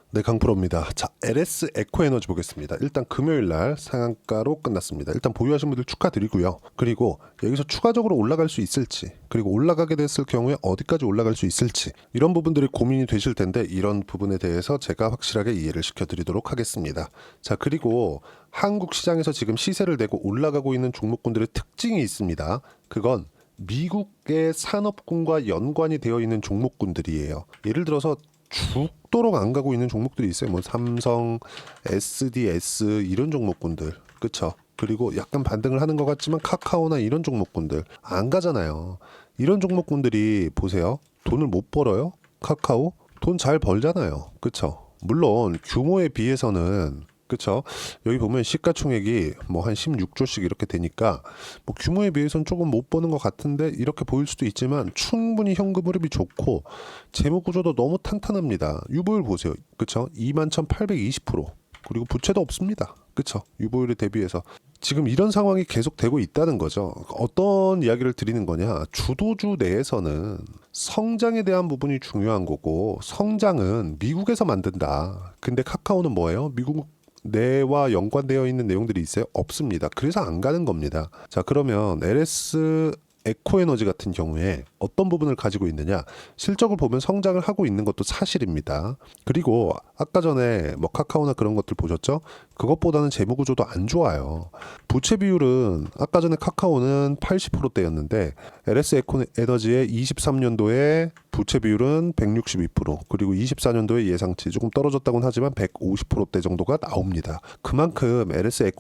네, 강프로입니다. 자, LS 에코에너지 보겠습니다. 일단 금요일날 상한가로 끝났습니다. 일단 보유하신 분들 축하드리고요. 그리고 여기서 추가적으로 올라갈 수 있을지, 그리고 올라가게 됐을 경우에 어디까지 올라갈 수 있을지, 이런 부분들이 고민이 되실 텐데 이런 부분에 대해서 제가 확실하게 이해를 시켜드리도록 하겠습니다. 자, 그리고 한국 시장에서 지금 시세를 내고 올라가고 있는 종목군들의 특징이 있습니다. 그건 미국의 산업군과 연관이 되어 있는 종목군들이에요. 예를 들어서 죽도록 안 가고 있는 종목들이 있어요. 뭐 삼성, SDS 이런 종목군들, 그쵸? 그리고 약간 반등을 하는 것 같지만 카카오나 이런 종목군들 안 가잖아요. 이런 종목군들이 보세요. 돈을 못 벌어요? 카카오 돈 잘 벌잖아요. 그쵸? 물론 규모에 비해서는, 그쵸? 여기 보면 시가총액이 뭐 한 16조씩 이렇게 되니까 뭐 규모에 비해서는 조금 못 버는 것 같은데 이렇게 보일 수도 있지만 충분히 현금 흐름이 좋고 재무 구조도 너무 탄탄합니다. 유보율 보세요. 그쵸? 21,820%. 그리고 부채도 없습니다. 그쵸? 유보율에 대비해서 지금 이런 상황이 계속되고 있다는 거죠. 어떤 이야기를 드리는 거냐? 주도주 내에서는 성장에 대한 부분이 중요한 거고, 성장은 미국에서 만든다. 근데 카카오는 뭐예요? 미국 내와 연관되어 있는 내용들이 있어요? 없습니다. 그래서 안 가는 겁니다. 자, 그러면 LS 에코에너지 같은 경우에 어떤 부분을 가지고 있느냐? 실적을 보면 성장을 하고 있는 것도 사실입니다. 그리고 아까 전에 뭐 카카오나 그런 것들 보셨죠? 그것보다는 재무 구조도 안 좋아요. 부채 비율은 아까 전에 카카오는 80%대였는데 LS 에코에너지의 23년도에 부채 비율은 162%, 그리고 24년도에 예상치 조금 떨어졌다고는 하지만 150%대 정도가 나옵니다. 그만큼 LS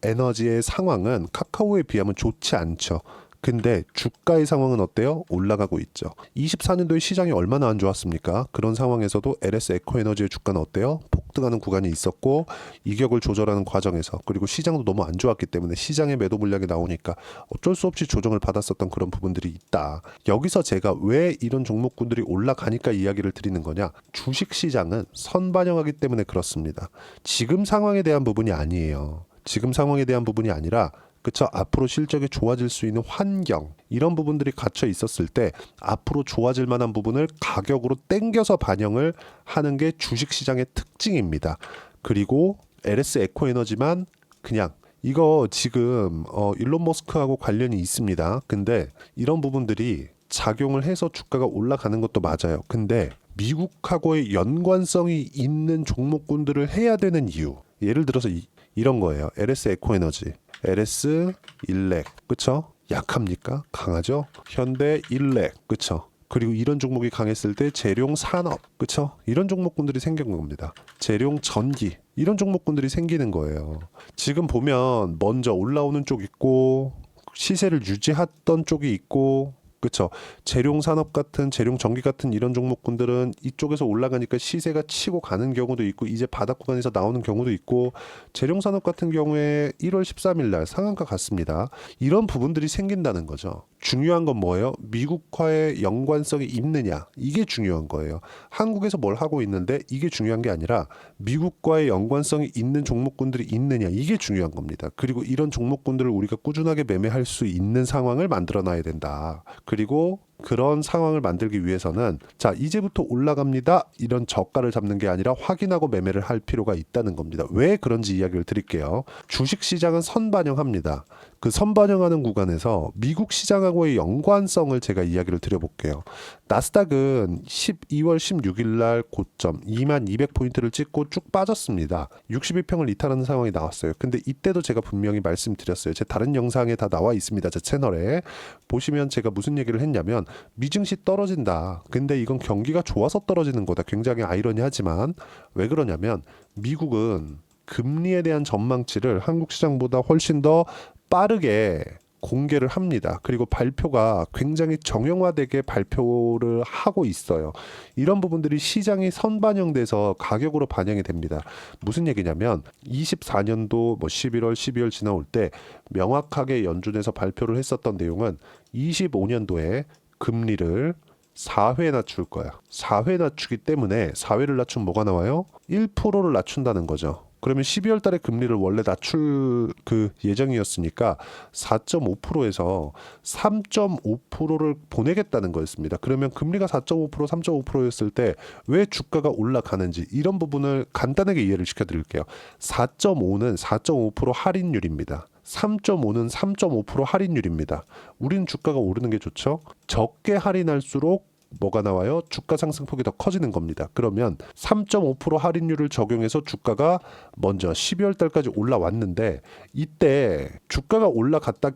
에코에너지의 상황은 카카오에 비하면 좋지 않죠. 근데 주가의 상황은 어때요? 올라가고 있죠. 24년도에 시장이 얼마나 안 좋았습니까? 그런 상황에서도 LS 에코에너지의 주가는 어때요? 폭등하는 구간이 있었고, 이격을 조절하는 과정에서, 그리고 시장도 너무 안 좋았기 때문에 시장의 매도 물량이 나오니까 어쩔 수 없이 조정을 받았었던 그런 부분들이 있다. 여기서 제가 왜 이런 종목군들이 올라가니까 이야기를 드리는 거냐? 주식시장은 선반영하기 때문에 그렇습니다. 지금 상황에 대한 부분이 아니에요. 지금 상황에 대한 부분이 아니라, 그쵸? 앞으로 실적이 좋아질 수 있는 환경, 이런 부분들이 갇혀 있었을 때 앞으로 좋아질 만한 부분을 가격으로 땡겨서 반영을 하는 게 주식시장의 특징입니다. 그리고 LS 에코에너지만 그냥 이거 지금 일론 머스크하고 관련이 있습니다. 근데 이런 부분들이 작용을 해서 주가가 올라가는 것도 맞아요. 근데 미국하고의 연관성이 있는 종목군들을 해야 되는 이유, 예를 들어서 이런 거예요. LS 에코에너지, LS 일렉, 그쵸? 약합니까? 강하죠? 현대 일렉, 그쵸? 그리고 이런 종목이 강했을 때 재룡 산업, 그쵸? 이런 종목군들이 생긴 겁니다. 재룡 전기, 이런 종목군들이 생기는 거예요. 지금 보면 먼저 올라오는 쪽 있고, 시세를 유지했던 쪽이 있고, 그쵸? 재룡 산업 같은, 재룡 전기 같은 이런 종목군들은 이쪽에서 올라가니까 시세가 치고 가는 경우도 있고, 이제 바닥 구간에서 나오는 경우도 있고, 재룡 산업 같은 경우에 1월 13일 날 상한가 갔습니다. 이런 부분들이 생긴다는 거죠. 중요한 건 뭐예요? 미국과의 연관성이 있느냐, 이게 중요한 거예요. 한국에서 뭘 하고 있는데 이게 중요한 게 아니라 미국과의 연관성이 있는 종목군들이 있느냐, 이게 중요한 겁니다. 그리고 이런 종목군들을 우리가 꾸준하게 매매할 수 있는 상황을 만들어 놔야 된다. 그리고 그런 상황을 만들기 위해서는 자, 이제부터 올라갑니다, 이런 저가를 잡는 게 아니라 확인하고 매매를 할 필요가 있다는 겁니다. 왜 그런지 이야기를 드릴게요. 주식시장은 선반영합니다. 그 선반영하는 구간에서 미국 시장하고의 연관성을 제가 이야기를 드려볼게요. 나스닥은 12월 16일 날 고점 2200포인트를 찍고 쭉 빠졌습니다. 62평을 이탈하는 상황이 나왔어요. 근데 이때도 제가 분명히 말씀드렸어요. 제 다른 영상에 다 나와 있습니다. 제 채널에 보시면 제가 무슨 얘기를 했냐면, 미증시 떨어진다. 근데 이건 경기가 좋아서 떨어지는 거다. 굉장히 아이러니하지만 왜 그러냐면 미국은 금리에 대한 전망치를 한국 시장보다 훨씬 더 빠르게 공개를 합니다. 그리고 발표가 굉장히 정형화되게 발표를 하고 있어요. 이런 부분들이 시장이 선반영돼서 가격으로 반영이 됩니다. 무슨 얘기냐면 24년도 뭐 11월, 12월 지나올 때 명확하게 연준에서 발표를 했었던 내용은 25년도에 금리를 4회 낮출 거야. 4회 낮추기 때문에 4회를 낮추면 뭐가 나와요? 1%를 낮춘다는 거죠. 그러면 12월 달에 금리를 원래 낮출 그 예정이었으니까 4.5%에서 3.5%를 보내겠다는 거였습니다. 그러면 금리가 4.5%, 3.5%였을 때 왜 주가가 올라가는지 이런 부분을 간단하게 이해를 시켜드릴게요. 4.5는 4.5% 할인율입니다. 3.5는 3.5% 할인율입니다. 우린 주가가 오르는 게 좋죠. 적게 할인할수록 뭐가 나와요? 주가 상승폭이 더 커지는 겁니다. 그러면 3.5% 할인율을 적용해서 주가가 먼저 12월 달까지 올라왔는데 이때 주가가 올라가서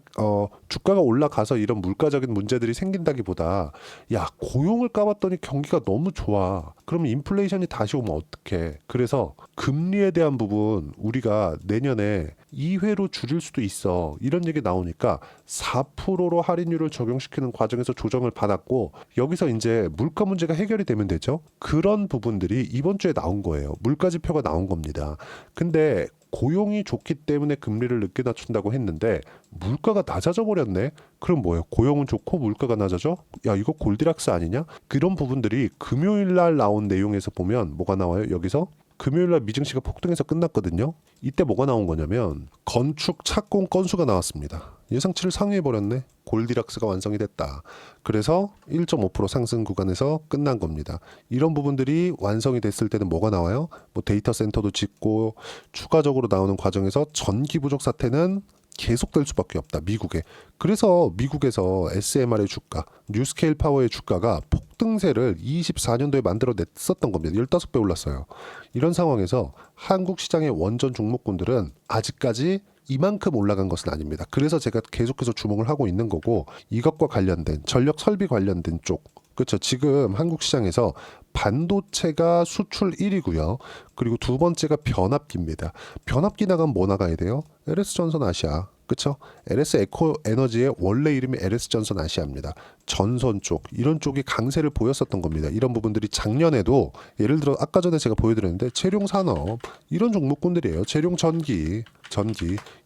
이런 물가적인 문제들이 생긴다기보다 야, 고용을 까봤더니 경기가 너무 좋아. 그러면 인플레이션이 다시 오면 어떡해? 그래서 금리에 대한 부분 우리가 내년에 2회로 줄일 수도 있어. 이런 얘기 나오니까 4%로 할인율을 적용시키는 과정에서 조정을 받았고 여기서 이제 물가 문제가 해결이 되면 되죠. 그런 부분들이 이번 주에 나온 거예요. 물가 지표가 나온 겁니다. 근데 고용이 좋기 때문에 금리를 늦게 낮춘다고 했는데 물가가 낮아져 버렸네. 그럼 뭐예요? 고용은 좋고 물가가 낮아져? 야, 이거 골디락스 아니냐? 그런 부분들이 금요일 날 나온 내용에서 보면 뭐가 나와요? 여기서 금요일날 미증시가 폭등해서 끝났거든요. 이때 뭐가 나온 거냐면 건축 착공 건수가 나왔습니다. 예상치를 상회해버렸네. 골디락스가 완성이 됐다. 그래서 1.5% 상승 구간에서 끝난 겁니다. 이런 부분들이 완성이 됐을 때는 뭐가 나와요? 뭐 데이터 센터도 짓고 추가적으로 나오는 과정에서 전기 부족 사태는 계속될 수밖에 없다. 미국에. 그래서 미국에서 SMR의 주가, 뉴스케일 파워의 주가가 폭등세를 24년도에 만들어냈었던 겁니다. 15배 올랐어요. 이런 상황에서 한국 시장의 원전 종목군들은 아직까지 이만큼 올라간 것은 아닙니다. 그래서 제가 계속해서 주목을 하고 있는 거고 이것과 관련된 전력 설비 관련된 쪽 그렇죠. 지금 한국 시장에서 반도체가 수출 1위고요. 그리고 두 번째가 변압기입니다. 변압기 나가면 뭐 나가야 돼요? LS전선 아시아. 그렇죠? LS 에코 에너지의 원래 이름이 LS전선 아시아입니다. 전선 쪽 이런 쪽이 강세를 보였었던 겁니다. 이런 부분들이 작년에도 예를 들어 아까 전에 제가 보여드렸는데 재룡 산업 이런 종목군들이에요. 재룡 전기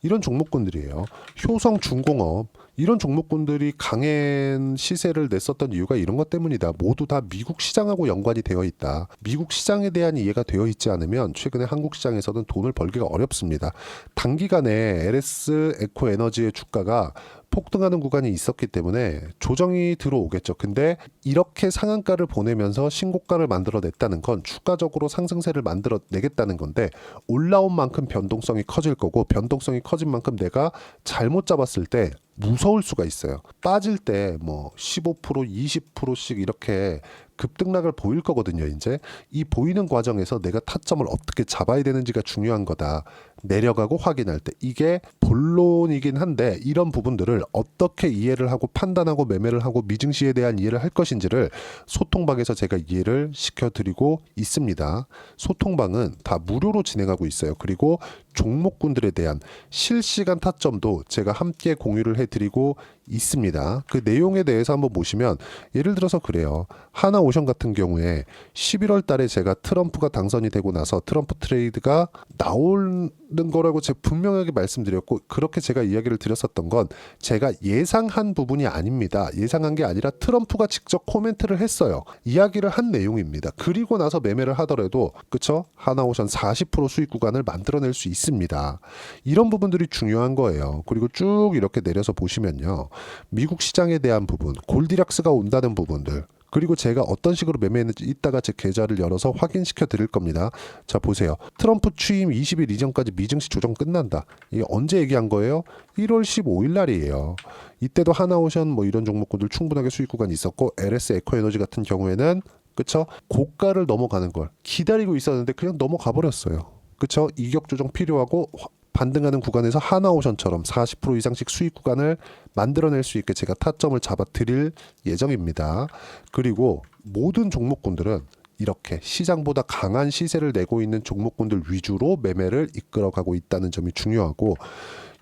이런 종목군들이에요. 효성 중공업 이런 종목군들이 강한 시세를 냈었던 이유가 이런 것 때문이다. 모두 다 미국 시장하고 연관이 되어 있다. 미국 시장에 대한 이해가 되어 있지 않으면 최근에 한국 시장에서는 돈을 벌기가 어렵습니다. 단기간에 LS 에코 에너지의 주가가 폭등하는 구간이 있었기 때문에 조정이 들어오겠죠. 근데 이렇게 상한가를 보내면서 신고가를 만들어냈다는 건 추가적으로 상승세를 만들어내겠다는 건데 올라온 만큼 변동성이 커질 거고 변동성이 커진 만큼 내가 잘못 잡았을 때 무서울 수가 있어요. 빠질 때 뭐 15%, 20%씩 이렇게 급등락을 보일 거거든요. 이제 이 보이는 과정에서 내가 타점을 어떻게 잡아야 되는지가 중요한 거다. 내려가고 확인할 때 이게 본론이긴 한데 이런 부분들을 어떻게 이해를 하고 판단하고 매매를 하고 미증시에 대한 이해를 할 것인지를 소통방에서 제가 이해를 시켜드리고 있습니다. 소통방은 다 무료로 진행하고 있어요. 그리고 종목군들에 대한 실시간 타점도 제가 함께 공유를 해드리고 있습니다. 그 내용에 대해서 한번 보시면 예를 들어서 그래요. 하나오션 같은 경우에 11월 달에 제가 트럼프가 당선이 되고 나서 트럼프 트레이드가 나오는 거라고 제가 분명하게 말씀드렸고 그렇게 제가 이야기를 드렸었던 건 제가 예상한 부분이 아닙니다. 예상한 게 아니라 트럼프가 직접 코멘트를 했어요. 이야기를 한 내용입니다. 그리고 나서 매매를 하더라도 그쵸? 하나오션 40% 수익 구간을 만들어낼 수 있습니다. 이런 부분들이 중요한 거예요. 그리고 쭉 이렇게 내려서 보시면요. 미국 시장에 대한 부분, 골디락스가 온다는 부분들 그리고 제가 어떤 식으로 매매했는지 이따가 제 계좌를 열어서 확인시켜 드릴 겁니다. 자 보세요. 트럼프 취임 20일 이전까지 미증시 조정 끝난다. 이게 언제 얘기한 거예요? 1월 15일 날이에요. 이때도 하나오션 뭐 이런 종목군들 충분하게 수익 구간이 있었고 LS 에코에너지 같은 경우에는 그쵸? 고가를 넘어가는 걸 기다리고 있었는데 그냥 넘어가 버렸어요. 그쵸? 이격 조정 필요하고 반등하는 구간에서 하나오션처럼 40% 이상씩 수익 구간을 만들어낼 수 있게 제가 타점을 잡아 드릴 예정입니다. 그리고 모든 종목군들은 이렇게 시장보다 강한 시세를 내고 있는 종목군들 위주로 매매를 이끌어가고 있다는 점이 중요하고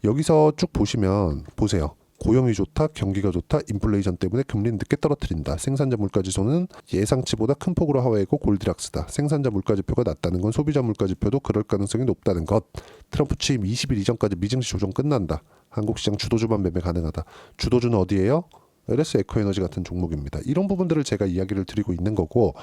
여기서 쭉 보시면 보세요. 고용이 좋다, 경기가 좋다, 인플레이션 때문에 금리는 늦게 떨어뜨린다. 생산자 물가지수는 예상치보다 큰 폭으로 하회이고 골디락스다. 생산자 물가지표가 낮다는 건 소비자 물가지표도 그럴 가능성이 높다는 것. 트럼프 취임 20일 이전까지 미증시 조정 끝난다. 한국 시장 주도주만 매매 가능하다. 주도주는 어디예요? LS 에코에너지 같은 종목입니다. 이런 부분들을 제가 이야기를 드리고 있는 거고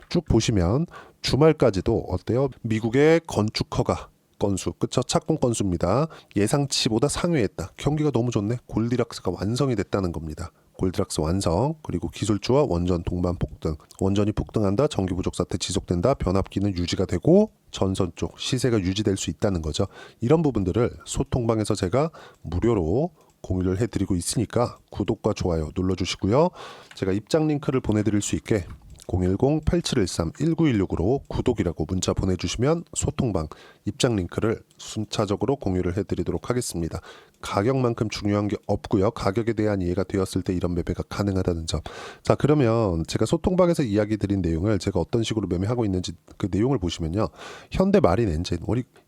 쭉 보시면 주말까지도 어때요? 미국의 건축 허가 건수, 그쵸? 착공 건수입니다. 예상치보다 상회했다. 경기가 너무 좋네. 골디락스가 완성이 됐다는 겁니다. 골디락스 완성, 그리고 기술주와 원전 동반 폭등, 원전이 폭등한다, 전기 부족 사태 지속된다, 변압기는 유지가 되고 전선 쪽 시세가 유지될 수 있다는 거죠. 이런 부분들을 소통방에서 제가 무료로 공유를 해드리고 있으니까 구독과 좋아요 눌러주시고요. 제가 입장 링크를 보내드릴 수 있게 010-8713-1916으로 구독이라고 문자 보내주시면 소통방 입장 링크를 순차적으로 공유를 해드리도록 하겠습니다. 가격만큼 중요한 게 없고요. 가격에 대한 이해가 되었을 때 이런 매매가 가능하다는 점. 자, 그러면 제가 소통방에서 이야기 드린 내용을 제가 어떤 식으로 매매하고 있는지 그 내용을 보시면요. 현대 마린 엔진,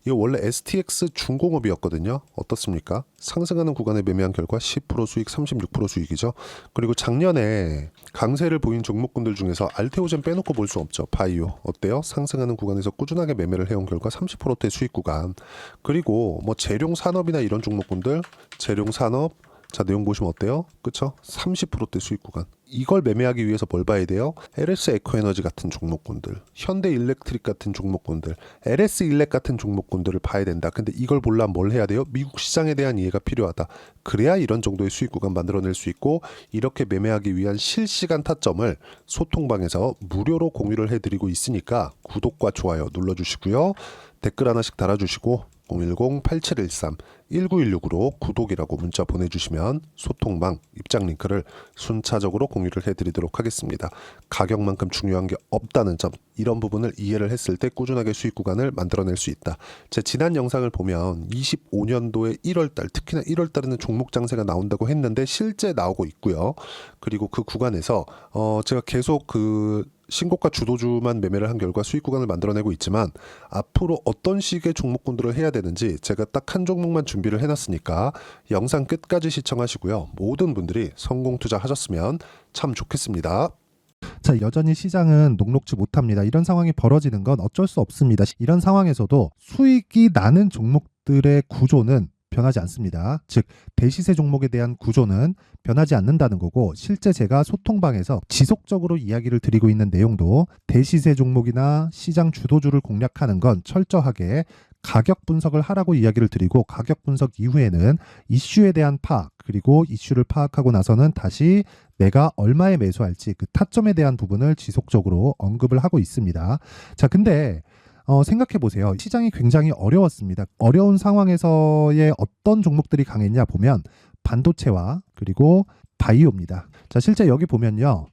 이거 원래 STX 중공업이었거든요. 어떻습니까? 상승하는 구간에 매매한 결과 10% 수익, 36% 수익이죠. 그리고 작년에 강세를 보인 종목군들 중에서 알테오젠 빼놓고 볼 수 없죠. 바이오 어때요? 상승하는 구간에서 꾸준하게 매매를 해온 결과 30%대 수익 구간. 그리고 뭐 재룡 산업이나 이런 종목군들, 재룡 산업, 자 내용 보시면 어때요? 그쵸? 30%대 수익 구간. 이걸 매매하기 위해서 뭘 봐야 돼요? LS 에코에너지 같은 종목군들, 현대 일렉트릭 같은 종목군들, LS 일렉 같은 종목군들을 봐야 된다. 근데 이걸 보려면 뭘 해야 돼요? 미국 시장에 대한 이해가 필요하다. 그래야 이런 정도의 수익 구간 만들어낼 수 있고, 이렇게 매매하기 위한 실시간 타점을 소통방에서 무료로 공유를 해드리고 있으니까 구독과 좋아요 눌러주시고요. 댓글 하나씩 달아주시고 010-8713-1916으로 구독이라고 문자 보내주시면 소통방 입장 링크를 순차적으로 공유를 해드리도록 하겠습니다. 가격만큼 중요한 게 없다는 점, 이런 부분을 이해를 했을 때 꾸준하게 수익 구간을 만들어낼 수 있다. 제 지난 영상을 보면 25년도에 1월달, 특히나 1월달에는 종목 장세가 나온다고 했는데 실제 나오고 있고요. 그리고 그 구간에서 제가 계속 신고가 주도주만 매매를 한 결과 수익 구간을 만들어내고 있지만, 앞으로 어떤 식의 종목군들을 해야 되는지 제가 딱 한 종목만 준비를 해놨으니까 영상 끝까지 시청하시고요. 모든 분들이 성공 투자하셨으면 참 좋겠습니다. 자, 여전히 시장은 녹록지 못합니다. 이런 상황이 벌어지는 건 어쩔 수 없습니다. 이런 상황에서도 수익이 나는 종목들의 구조는 변하지 않습니다. 즉, 대시세 종목에 대한 구조는 변하지 않는다는 거고, 실제 제가 소통방에서 지속적으로 이야기를 드리고 있는 내용도 대시세 종목이나 시장 주도주를 공략하는 건 철저하게 가격 분석을 하라고 이야기를 드리고, 가격 분석 이후에는 이슈에 대한 파악, 그리고 이슈를 파악하고 나서는 다시 내가 얼마에 매수할지 그 타점에 대한 부분을 지속적으로 언급을 하고 있습니다. 자, 근데 생각해 보세요. 시장이 굉장히 어려웠습니다. 어려운 상황에서의 어떤 종목들이 강했냐 보면 반도체와 그리고 바이오입니다. 자, 실제 여기 보면요.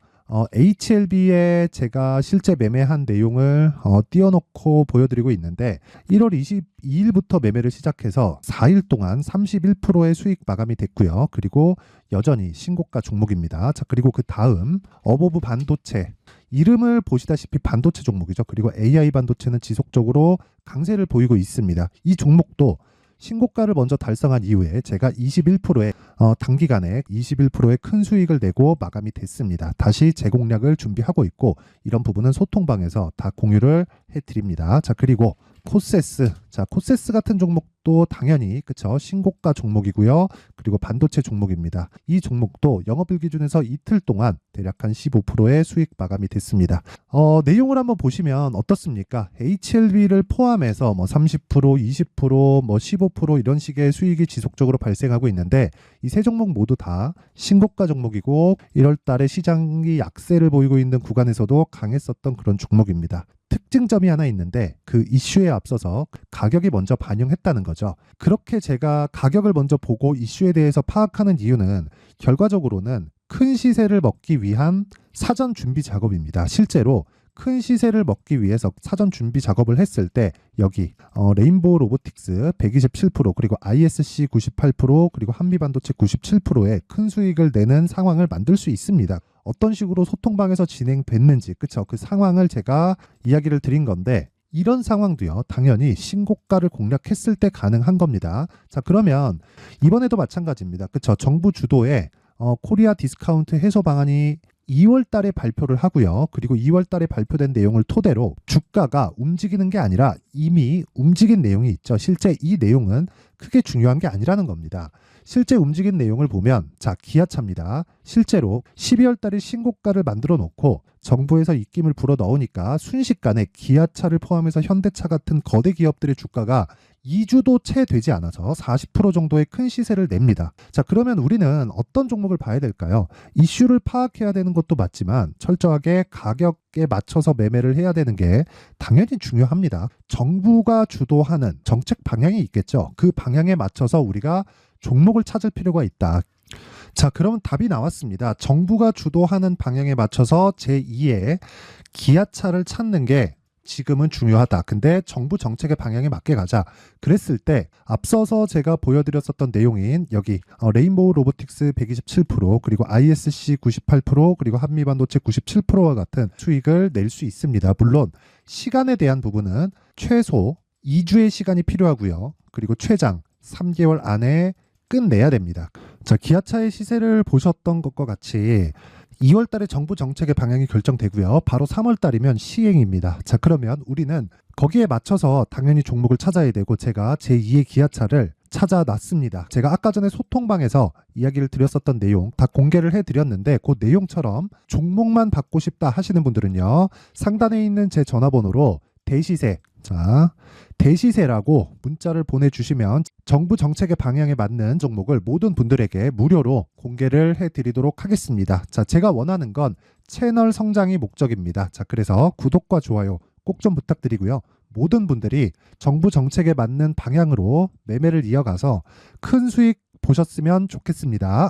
HLB에 제가 실제 매매한 내용을 띄워놓고 보여드리고 있는데, 1월 22일부터 매매를 시작해서 4일 동안 31%의 수익 마감이 됐고요. 그리고 여전히 신고가 종목입니다. 자, 그리고 그 다음 어보브 반도체, 이름을 보시다시피 반도체 종목이죠. 그리고 AI 반도체는 지속적으로 강세를 보이고 있습니다. 이 종목도 신고가를 먼저 달성한 이후에 제가 21%의 단기간에 21%의 큰 수익을 내고 마감이 됐습니다. 다시 재공략을 준비하고 있고, 이런 부분은 소통방에서 다 공유를 해드립니다. 자, 그리고 코세스, 자, 코세스 같은 종목도 당연히 그쵸, 신고가 종목이고요. 그리고 반도체 종목입니다. 이 종목도 영업일 기준에서 이틀 동안 대략 한 15%의 수익 마감이 됐습니다. 내용을 한번 보시면 어떻습니까? HLB를 포함해서 뭐 30%, 20%, 뭐 15% 이런 식의 수익이 지속적으로 발생하고 있는데, 이 세 종목 모두 다 신고가 종목이고 1월 달에 시장이 약세를 보이고 있는 구간에서도 강했었던 그런 종목입니다. 특징점이 하나 있는데, 그 이슈에 앞서서 가격이 먼저 반영했다는 거죠. 그렇게 제가 가격을 먼저 보고 이슈에 대해서 파악하는 이유는 결과적으로는 큰 시세를 먹기 위한 사전 준비 작업입니다. 실제로 큰 시세를 먹기 위해서 사전 준비 작업을 했을 때 여기 레인보우 로보틱스 127%, 그리고 ISC 98%, 그리고 한미반도체 97%의 큰 수익을 내는 상황을 만들 수 있습니다. 어떤 식으로 소통방에서 진행됐는지, 그쵸? 그 상황을 제가 이야기를 드린 건데, 이런 상황도요, 당연히 신고가를 공략했을 때 가능한 겁니다. 자, 그러면 이번에도 마찬가지입니다. 그쵸? 정부 주도의 코리아 디스카운트 해소 방안이 2월 달에 발표를 하고요. 그리고 2월 달에 발표된 내용을 토대로 주가가 움직이는 게 아니라 이미 움직인 내용이 있죠. 실제 이 내용은 크게 중요한 게 아니라는 겁니다. 실제 움직인 내용을 보면, 자, 기아차입니다. 실제로 12월 달에 신고가를 만들어 놓고 정부에서 입김을 불어 넣으니까 순식간에 기아차를 포함해서 현대차 같은 거대 기업들의 주가가 2주도 채 되지 않아서 40% 정도의 큰 시세를 냅니다. 자, 그러면 우리는 어떤 종목을 봐야 될까요? 이슈를 파악해야 되는 것도 맞지만 철저하게 가격에 맞춰서 매매를 해야 되는 게 당연히 중요합니다. 정부가 주도하는 정책 방향이 있겠죠. 그 방향에 맞춰서 우리가 종목을 찾을 필요가 있다. 자, 그러면 답이 나왔습니다. 정부가 주도하는 방향에 맞춰서 제2의 기아차를 찾는 게 지금은 중요하다. 근데 정부 정책의 방향에 맞게 가자. 그랬을 때 앞서서 제가 보여드렸었던 내용인 여기 레인보우 로보틱스 127% 그리고 ISC 98% 그리고 한미반도체 97%와 같은 수익을 낼 수 있습니다. 물론 시간에 대한 부분은 최소 2주의 시간이 필요하고요. 그리고 최장 3개월 안에 끝내야 됩니다. 자, 기아차의 시세를 보셨던 것과 같이 2월 달에 정부 정책의 방향이 결정되고요. 바로 3월 달이면 시행입니다. 자, 그러면 우리는 거기에 맞춰서 당연히 종목을 찾아야 되고 제가 제2의 기아차를 찾아놨습니다. 제가 아까 전에 소통방에서 이야기를 드렸었던 내용 다 공개를 해드렸는데 그 내용처럼 종목만 받고 싶다 하시는 분들은요. 상단에 있는 제 전화번호로 대시세, 자, 대시세라고 문자를 보내주시면 정부 정책의 방향에 맞는 종목을 모든 분들에게 무료로 공개를 해드리도록 하겠습니다. 자, 제가 원하는 건 채널 성장이 목적입니다. 자, 그래서 구독과 좋아요 꼭 좀 부탁드리고요. 모든 분들이 정부 정책에 맞는 방향으로 매매를 이어가서 큰 수익 보셨으면 좋겠습니다.